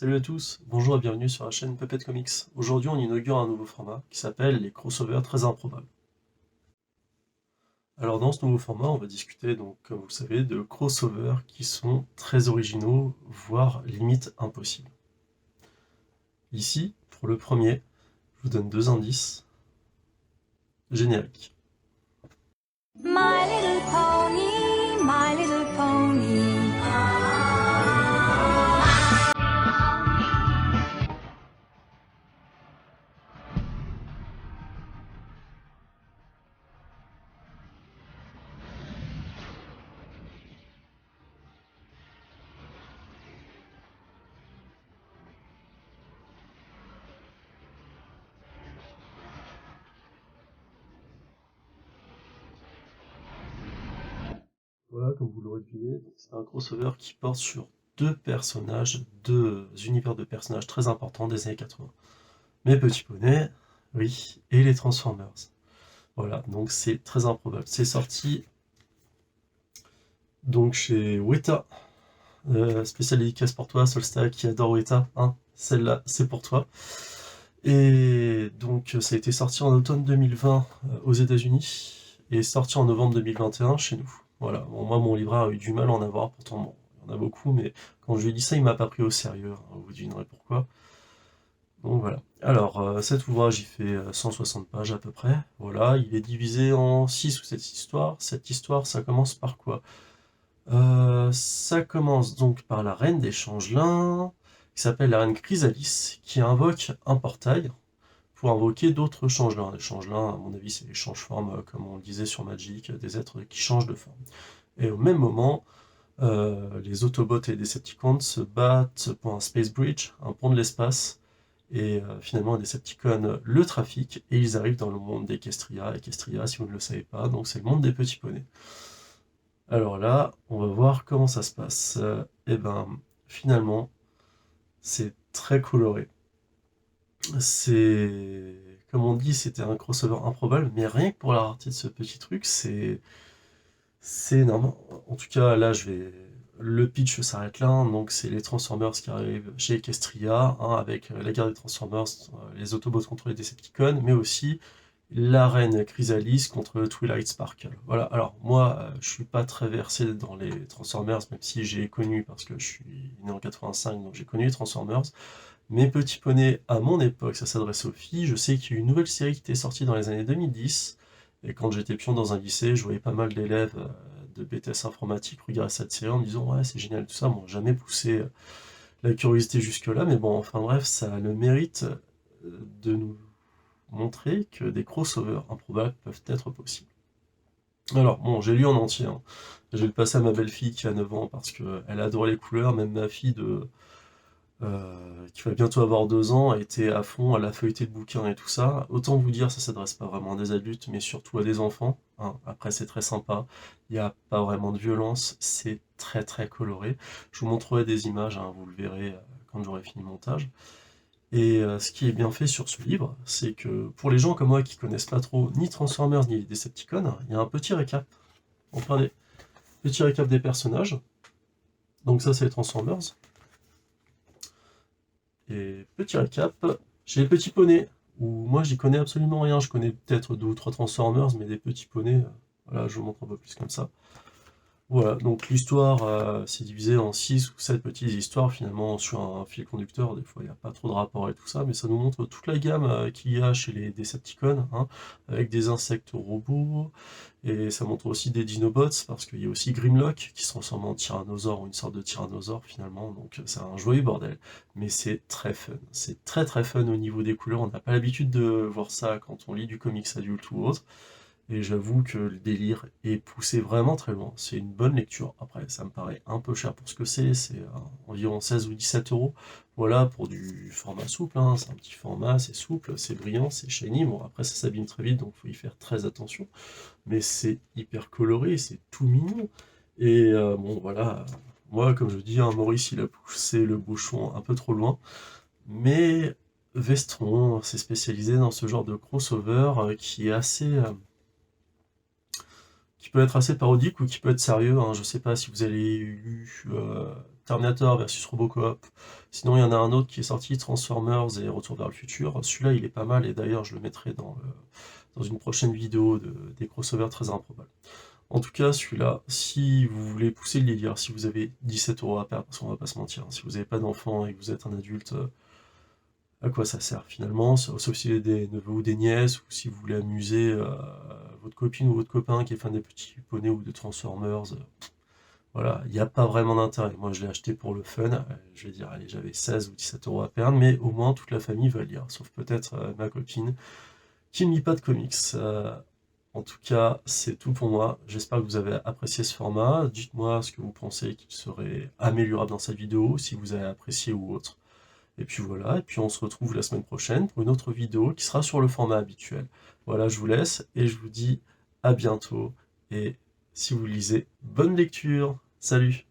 Salut à tous, bonjour et bienvenue sur la chaîne Puppet Comics. Aujourd'hui on inaugure un nouveau format qui s'appelle les crossovers très improbables. Alors dans ce nouveau format on va discuter donc comme vous le savez de crossovers qui sont très originaux, voire limite impossibles. Ici, pour le premier, je vous donne deux indices. Générique. My little pony, my little pony. Voilà, comme vous l'aurez deviné, c'est un crossover qui porte sur deux personnages, deux univers de personnages très importants des années 80. Mes petits poneys, oui, et les Transformers. Voilà, donc c'est très improbable. C'est sorti donc chez Weta, spécial dédicace pour toi, Solsta qui adore Weta, hein, celle-là c'est pour toi. Et donc ça a été sorti en automne 2020 aux États-Unis et sorti en novembre 2021 chez nous. Voilà, bon, moi mon libraire a eu du mal à en avoir, pourtant bon, il y en a beaucoup, mais quand je lui ai dit ça, il m'a pas pris au sérieux, hein, vous devinerez pourquoi. Donc voilà. Alors, cet ouvrage, il fait 160 pages à peu près. Voilà, il est divisé en 6 ou 7 histoires. Cette histoire, ça commence par quoi? Ça commence donc par la reine des changelins, qui s'appelle la reine Chrysalis, qui invoque un portail pour invoquer d'autres changelins. Les changelins, à mon avis, c'est les change-formes, comme on le disait sur Magic, des êtres qui changent de forme. Et au même moment, les Autobots et les Decepticons se battent pour un Space Bridge, un pont de l'espace, et finalement, les Decepticons le trafiquent, et ils arrivent dans le monde d'Equestria. Equestria, si vous ne le savez pas, donc c'est le monde des petits poneys. Alors là, on va voir comment ça se passe. Et ben, finalement, c'est très coloré. C'est, comme on dit, c'était un crossover improbable, mais rien que pour la rareté de ce petit truc, c'est énorme. En tout cas, là, le pitch s'arrête là, hein. Donc c'est les Transformers qui arrivent chez Equestria, hein, avec la guerre des Transformers, les Autobots contre les Decepticons, mais aussi la reine Chrysalis contre Twilight Sparkle. Voilà, alors moi, je suis pas très versé dans les Transformers, même si j'ai connu, parce que je suis né en 85, donc j'ai connu les Transformers. Mes petits poneys, à mon époque, ça s'adressait aux filles. Je sais qu'il y a eu une nouvelle série qui était sortie dans les années 2010, et quand j'étais pion dans un lycée, je voyais pas mal d'élèves de BTS informatique regarder cette série en me disant ouais c'est génial tout ça, bon jamais poussé la curiosité jusque-là, mais bon enfin bref, ça a le mérite de nous montrer que des crossovers improbables peuvent être possibles. Alors bon, j'ai lu en entier, hein. Je vais le passer à ma belle-fille qui a 9 ans parce qu'elle adore les couleurs, même ma fille qui va bientôt avoir 2 ans, était à fond, elle a feuilleté le bouquin et tout ça. Autant vous dire, ça s'adresse pas vraiment à des adultes, mais surtout à des enfants, hein. Après, c'est très sympa, il n'y a pas vraiment de violence, c'est très très coloré. Je vous montrerai des images, hein, vous le verrez quand j'aurai fini le montage. Et ce qui est bien fait sur ce livre, c'est que pour les gens comme moi qui connaissent pas trop ni Transformers ni les Decepticons, il y a un petit récap. Regardez, petit récap des personnages. Donc ça, c'est les Transformers. Et petit récap, j'ai les petits poneys, où moi j'y connais absolument rien, je connais peut-être 2 ou 3 Transformers, mais des petits poneys, voilà, je vous montre un peu plus comme ça. Voilà, donc l'histoire c'est divisé en 6 ou 7 petites histoires finalement sur un fil conducteur, des fois il n'y a pas trop de rapport et tout ça, mais ça nous montre toute la gamme qu'il y a chez les Decepticons, hein, avec des insectes robots, et ça montre aussi des Dinobots, parce qu'il y a aussi Grimlock qui se transforme en tyrannosaure, ou une sorte de tyrannosaure finalement, donc c'est un joyeux bordel. Mais c'est très fun, c'est très très fun au niveau des couleurs, on n'a pas l'habitude de voir ça quand on lit du comics adulte ou autre, et j'avoue que le délire est poussé vraiment très loin. C'est une bonne lecture. Après, ça me paraît un peu cher pour ce que c'est environ 16 ou 17 euros. Voilà, pour du format souple, hein. C'est un petit format, c'est souple, c'est brillant, c'est shiny. Bon, après, ça s'abîme très vite, donc il faut y faire très attention. Mais c'est hyper coloré, c'est tout mignon. Et bon, voilà, moi, comme je dis, hein, Maurice, il a poussé le bouchon un peu trop loin. Mais Vestron s'est spécialisé dans ce genre de crossover qui est qui peut être assez parodique ou qui peut être sérieux, hein. Je sais pas si vous avez lu Terminator versus Robocop. Sinon, il y en a un autre qui est sorti, Transformers et Retour vers le futur. Celui-là, il est pas mal, et d'ailleurs, je le mettrai dans une prochaine vidéo des crossovers très improbables. En tout cas, celui-là, si vous voulez pousser le délire, si vous avez 17 € à perdre, parce qu'on va pas se mentir, hein, si vous n'avez pas d'enfant et que vous êtes un adulte, à quoi ça sert finalement? Sauf si vous avez des neveux ou des nièces, ou si vous voulez amuser votre copine ou votre copain qui est fan des petits poneys ou de Transformers. Voilà, il n'y a pas vraiment d'intérêt. Moi, je l'ai acheté pour le fun. Je vais dire, allez, j'avais 16 ou 17 € à perdre, mais au moins toute la famille va lire, sauf peut-être ma copine qui ne lit pas de comics. En tout cas, c'est tout pour moi. J'espère que vous avez apprécié ce format. Dites-moi ce que vous pensez qu'il serait améliorable dans cette vidéo, si vous avez apprécié ou autre. Et puis voilà, et puis on se retrouve la semaine prochaine pour une autre vidéo qui sera sur le format habituel. Voilà, je vous laisse et je vous dis à bientôt. Et si vous lisez, bonne lecture. Salut!